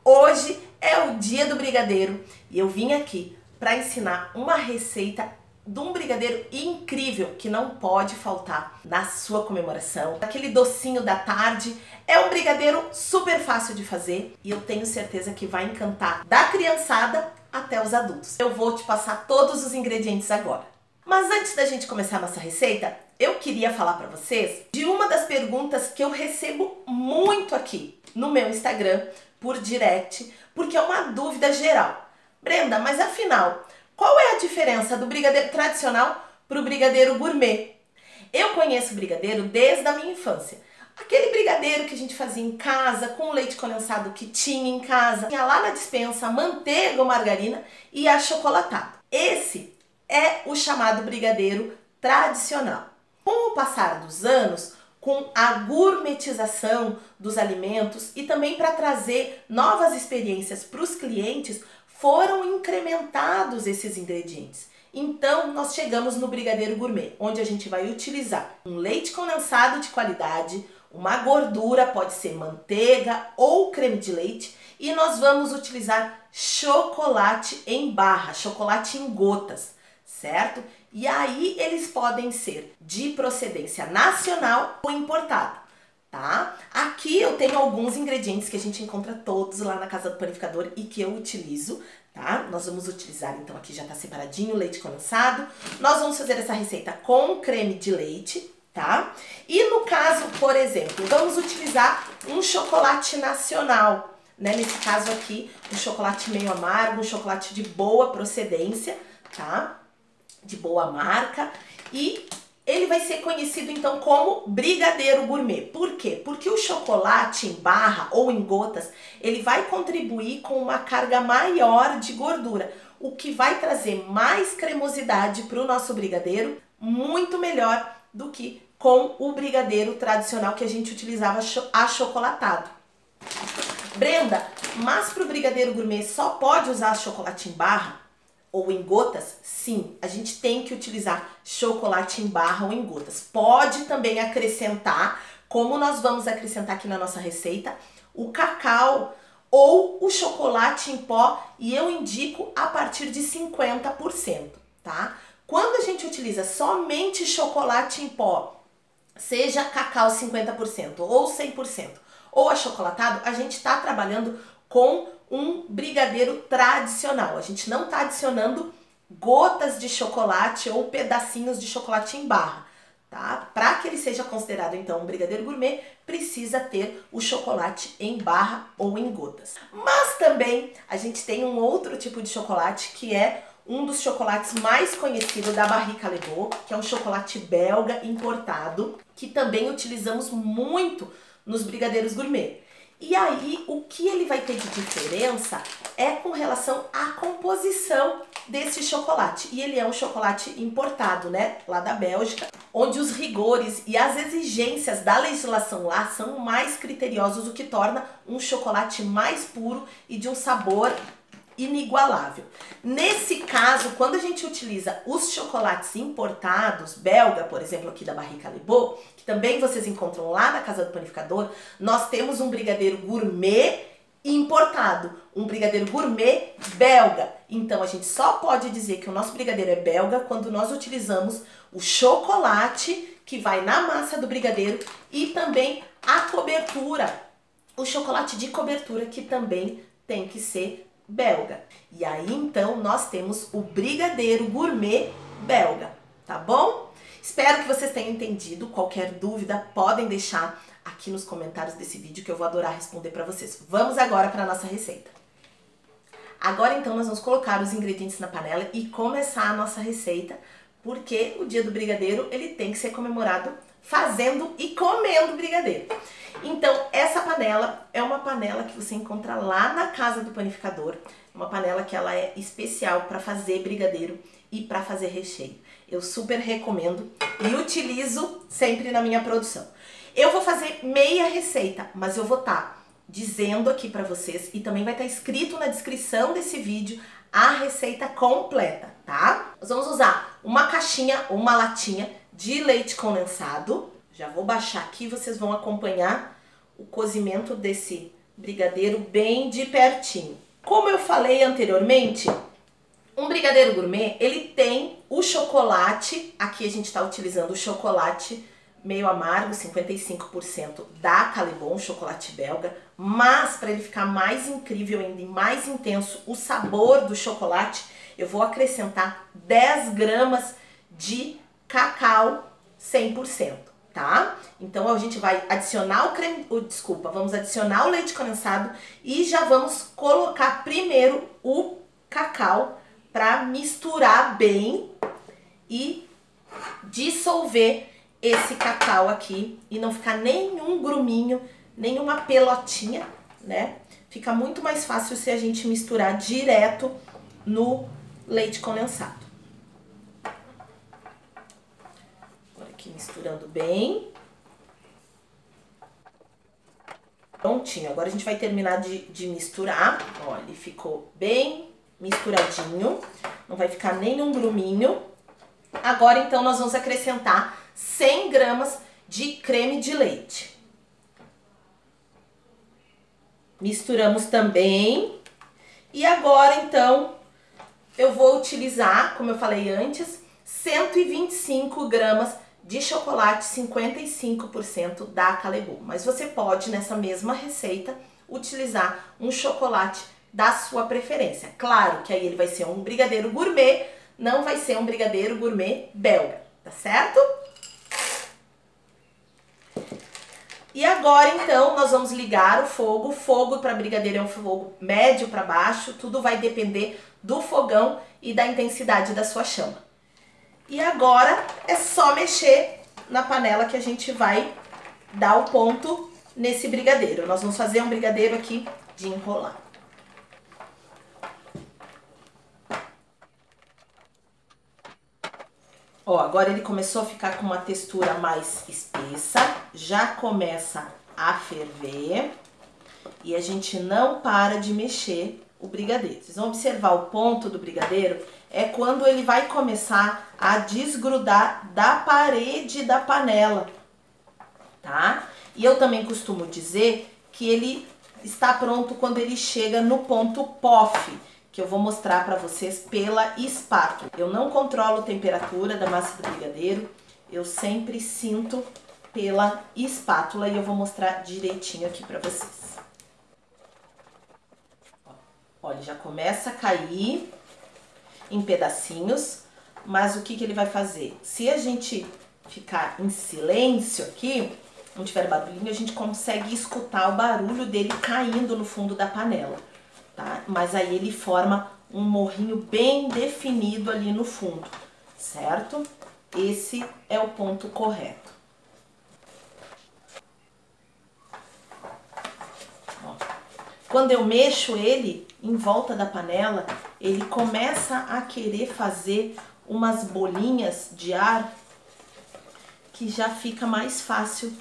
Hoje é o dia do brigadeiro e eu vim aqui para ensinar uma receita de um brigadeiro incrível que não pode faltar na sua comemoração. Aquele docinho da tarde. É um brigadeiro super fácil de fazer e eu tenho certeza que vai encantar da criançada até os adultos. Eu vou te passar todos os ingredientes agora. Mas antes da gente começar a nossa receita, eu queria falar para vocês de uma das perguntas que eu recebo muito aqui no meu Instagram, por direct, porque é uma dúvida geral. Brenda, mas afinal, qual é a diferença do brigadeiro tradicional para o brigadeiro gourmet? Eu conheço o brigadeiro desde a minha infância. Aquele brigadeiro que a gente fazia em casa, com o leite condensado que tinha em casa, tinha lá na despensa manteiga ou margarina e achocolatado. Esse é o chamado brigadeiro tradicional. Com o passar dos anos, com a gourmetização dos alimentos e também para trazer novas experiências para os clientes, foram incrementados esses ingredientes. Então, nós chegamos no brigadeiro gourmet, onde a gente vai utilizar um leite condensado de qualidade, uma gordura, pode ser manteiga ou creme de leite, e nós vamos utilizar chocolate em barra, chocolate em gotas, certo? E aí eles podem ser de procedência nacional ou importado, tá? Aqui eu tenho alguns ingredientes que a gente encontra todos lá na Casa do Panificador e que eu utilizo, tá? Nós vamos utilizar, então aqui já tá separadinho o leite condensado. Nós vamos fazer essa receita com creme de leite, tá? E no caso, por exemplo, vamos utilizar um chocolate nacional, né? Nesse caso aqui, um chocolate meio amargo, um chocolate de boa procedência, tá? De boa marca, e ele vai ser conhecido então como brigadeiro gourmet. Por quê? Porque o chocolate em barra ou em gotas, ele vai contribuir com uma carga maior de gordura, o que vai trazer mais cremosidade para o nosso brigadeiro, muito melhor do que com o brigadeiro tradicional que a gente utilizava achocolatado. Brenda, mas para o brigadeiro gourmet só pode usar chocolate em barra ou em gotas? Sim, a gente tem que utilizar chocolate em barra ou em gotas. Pode também acrescentar, como nós vamos acrescentar aqui na nossa receita, o cacau ou o chocolate em pó, e eu indico a partir de 50%, tá? Quando a gente utiliza somente chocolate em pó, seja cacau 50% ou 100% ou achocolatado, a gente está trabalhando com um brigadeiro tradicional. A gente não está adicionando gotas de chocolate ou pedacinhos de chocolate em barra, tá? Para que ele seja considerado então um brigadeiro gourmet, precisa ter o chocolate em barra ou em gotas. Mas também a gente tem um outro tipo de chocolate que é um dos chocolates mais conhecidos da Barry Callebaut, que é um chocolate belga importado, que também utilizamos muito nos brigadeiros gourmet. E aí, o que ele vai ter de diferença é com relação à composição desse chocolate. E ele é um chocolate importado, né, lá da Bélgica, onde os rigores e as exigências da legislação lá são mais criteriosos, o que torna um chocolate mais puro e de um sabor inigualável. Nesse caso, quando a gente utiliza os chocolates importados, belga, por exemplo, aqui da Barry Callebaut, que também vocês encontram lá na Casa do Panificador, nós temos um brigadeiro gourmet importado, um brigadeiro gourmet belga. Então a gente só pode dizer que o nosso brigadeiro é belga quando nós utilizamos o chocolate que vai na massa do brigadeiro e também a cobertura, o chocolate de cobertura, que também tem que ser belga. E aí então nós temos o brigadeiro gourmet belga, tá bom? Espero que vocês tenham entendido. Qualquer dúvida podem deixar aqui nos comentários desse vídeo que eu vou adorar responder para vocês. Vamos agora para a nossa receita. Agora então nós vamos colocar os ingredientes na panela e começar a nossa receita, porque o dia do brigadeiro ele tem que ser comemorado fazendo e comendo brigadeiro. Então, essa panela é uma panela que você encontra lá na Casa do Panificador. Uma panela que ela é especial para fazer brigadeiro e para fazer recheio. Eu super recomendo e utilizo sempre na minha produção. Eu vou fazer meia receita, mas eu vou estar dizendo aqui para vocês, e também vai estar escrito na descrição desse vídeo, a receita completa, tá? Nós vamos usar uma caixinha ou uma latinha de leite condensado. Já vou baixar aqui, vocês vão acompanhar o cozimento desse brigadeiro bem de pertinho. Como eu falei anteriormente, um brigadeiro gourmet, ele tem o chocolate, aqui a gente está utilizando o chocolate meio amargo, 55% da Callebaut, chocolate belga, mas para ele ficar mais incrível ainda e mais intenso o sabor do chocolate, eu vou acrescentar 10 gramas de cacau 100%, tá? Então a gente vai adicionar o creme, vamos adicionar o leite condensado e já vamos colocar primeiro o cacau para misturar bem e dissolver esse cacau aqui e não ficar nenhum gruminho, nenhuma pelotinha, né? Fica muito mais fácil se a gente misturar direto no leite condensado. Agora aqui misturando bem. Prontinho, agora a gente vai terminar de misturar. Ó, ele ficou bem misturadinho, não vai ficar nenhum gruminho. Agora então nós vamos acrescentar 100 gramas de creme de leite. Misturamos também. E agora então eu vou utilizar, como eu falei antes, 125 gramas de chocolate 55% da Callebaut. Mas você pode, nessa mesma receita, utilizar um chocolate da sua preferência. Claro que aí ele vai ser um brigadeiro gourmet, não vai ser um brigadeiro gourmet belga, tá certo? E agora então nós vamos ligar o fogo. O fogo para brigadeiro é um fogo médio para baixo, tudo vai depender do fogão e da intensidade da sua chama. E agora é só mexer na panela que a gente vai dar o ponto nesse brigadeiro. Nós vamos fazer um brigadeiro aqui de enrolar. Ó, agora ele começou a ficar com uma textura mais espessa, já começa a ferver e a gente não para de mexer o brigadeiro. Vocês vão observar o ponto do brigadeiro é quando ele vai começar a desgrudar da parede da panela, tá? E eu também costumo dizer que ele está pronto quando ele chega no ponto POF, que eu vou mostrar para vocês pela espátula. Eu não controlo a temperatura da massa do brigadeiro, eu sempre sinto pela espátula e eu vou mostrar direitinho aqui para vocês. Olha, já começa a cair em pedacinhos, mas o que ele vai fazer? Se a gente ficar em silêncio aqui, não tiver barulhinho, a gente consegue escutar o barulho dele caindo no fundo da panela. Tá? Mas aí ele forma um morrinho bem definido ali no fundo, certo? Esse é o ponto correto. Ó. Quando eu mexo ele em volta da panela, ele começa a querer fazer umas bolinhas de ar que já fica mais fácil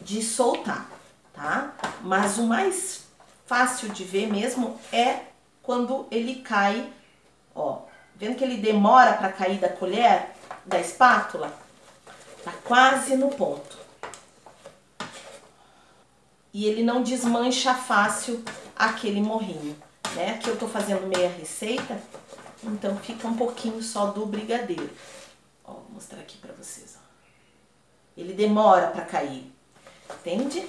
de soltar, tá? Mas o mais fácil de ver mesmo é quando ele cai, ó, vendo que ele demora para cair da colher, da espátula, tá quase no ponto. E ele não desmancha fácil aquele morrinho, né? Aqui eu tô fazendo meia receita, então fica um pouquinho só do brigadeiro. Ó, vou mostrar aqui para vocês, ó. Ele demora para cair, entende?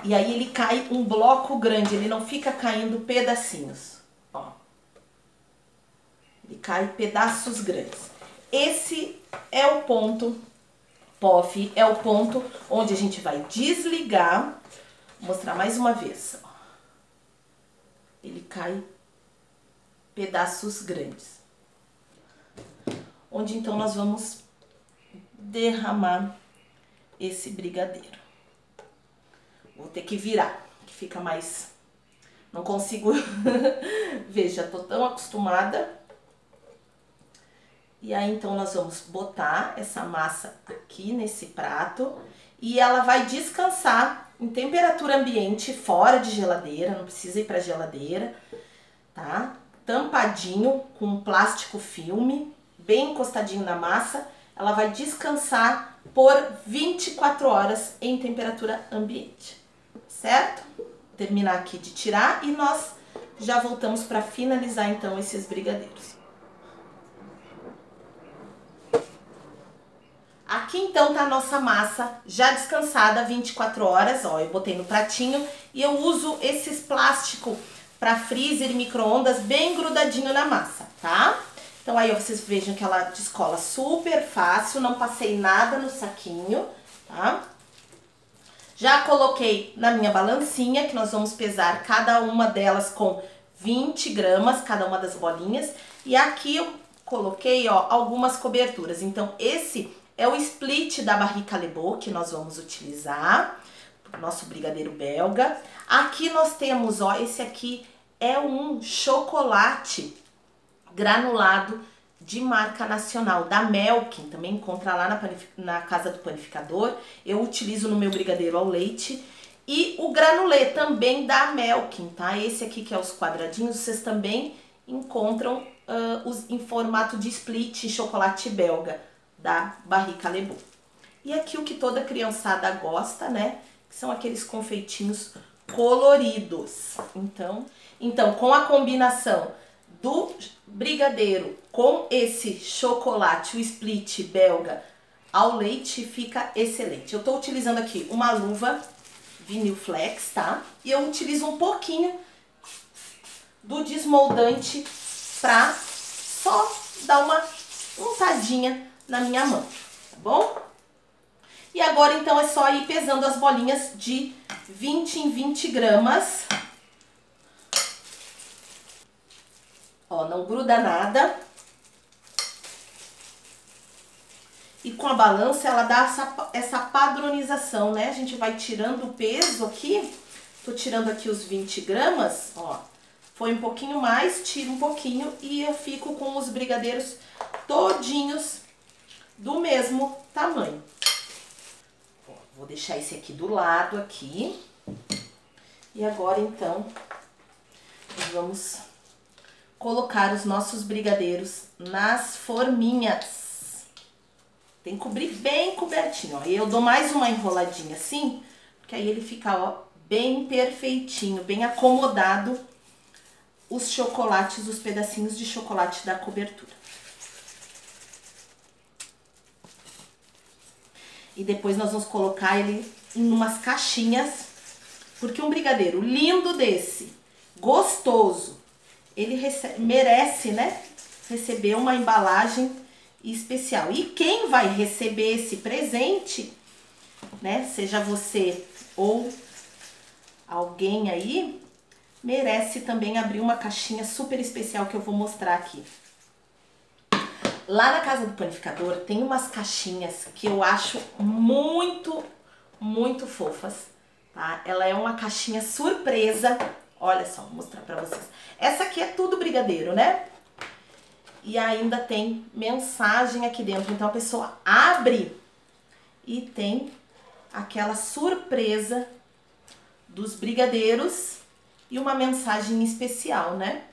E aí ele cai um bloco grande, ele não fica caindo pedacinhos, ó. Ele cai pedaços grandes. Esse é o ponto POF, é o ponto onde a gente vai desligar. Vou mostrar mais uma vez, ó. Ele cai pedaços grandes. Onde então nós vamos derramar esse brigadeiro. Vou ter que virar, que fica mais... Não consigo ver, já tô tão acostumada. E aí, então, nós vamos botar essa massa aqui nesse prato. E ela vai descansar em temperatura ambiente, fora de geladeira. Não precisa ir pra geladeira, tá? Tampadinho com um plástico filme, bem encostadinho na massa. Ela vai descansar por 24 horas em temperatura ambiente. Certo? terminar aqui de tirar e nós já voltamos para finalizar então esses brigadeiros. Aqui então tá a nossa massa já descansada 24 horas, ó, eu botei no pratinho e eu uso esses plásticos para freezer e micro-ondas bem grudadinho na massa, tá? Então aí ó, vocês vejam que ela descola super fácil, não passei nada no saquinho, tá? Já coloquei na minha balancinha, que nós vamos pesar cada uma delas com 20 gramas, cada uma das bolinhas. E aqui eu coloquei, ó, algumas coberturas. Então, esse é o split da Barrique Callebaut que nós vamos utilizar, nosso brigadeiro belga. Aqui nós temos, ó, esse aqui é um chocolate granulado de marca nacional, da Melkin, também encontra lá na Casa do Panificador. Eu utilizo no meu brigadeiro ao leite. E o granulê também da Melkin, tá? Esse aqui que é os quadradinhos, vocês também encontram em formato de split chocolate belga da Barrique Callebaut. E aqui o que toda criançada gosta, né? Que são aqueles confeitinhos coloridos. Então com a combinação do brigadeiro com esse chocolate, o split belga ao leite, fica excelente. Eu tô utilizando aqui uma luva vinil flex, tá? E eu utilizo um pouquinho do desmoldante pra só dar uma untadinha na minha mão, tá bom? E agora então é só ir pesando as bolinhas de 20 em 20 gramas. Ó, não gruda nada. E com a balança ela dá essa padronização, né? A gente vai tirando o peso aqui. Tô tirando aqui os 20 gramas, ó. Foi um pouquinho mais, tiro um pouquinho e eu fico com os brigadeiros todinhos do mesmo tamanho. Ó, vou deixar esse aqui do lado aqui. E agora então, nós vamos colocar os nossos brigadeiros nas forminhas. Tem que cobrir bem cobertinho, ó. E eu dou mais uma enroladinha assim, porque aí ele fica, ó, bem perfeitinho, bem acomodado os chocolates, os pedacinhos de chocolate da cobertura. E depois nós vamos colocar ele em umas caixinhas, porque um brigadeiro lindo desse, gostoso, ele merece, né, receber uma embalagem especial. E quem vai receber esse presente, né, seja você ou alguém aí, merece também abrir uma caixinha super especial que eu vou mostrar aqui. Lá na Casa do Panificador tem umas caixinhas que eu acho muito, muito fofas, tá? Ela é uma caixinha surpresa. Olha só, vou mostrar pra vocês. Essa aqui é tudo brigadeiro, né? E ainda tem mensagem aqui dentro. Então a pessoa abre e tem aquela surpresa dos brigadeiros e uma mensagem especial, né?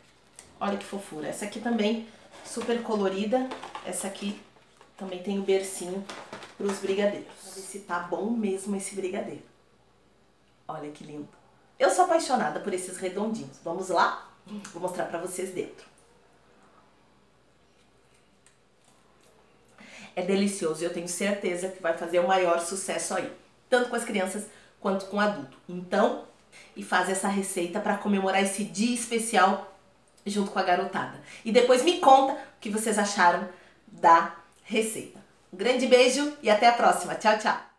Olha que fofura. Essa aqui também super colorida. Essa aqui também tem o bercinho para os brigadeiros. Vamos ver se tá bom mesmo esse brigadeiro. Olha que lindo. Eu sou apaixonada por esses redondinhos. Vamos lá? Vou mostrar para vocês dentro. É delicioso e eu tenho certeza que vai fazer o maior sucesso aí. Tanto com as crianças quanto com o adulto. Então, e faz essa receita para comemorar esse dia especial junto com a garotada. E depois me conta o que vocês acharam da receita. Um grande beijo e até a próxima. Tchau, tchau!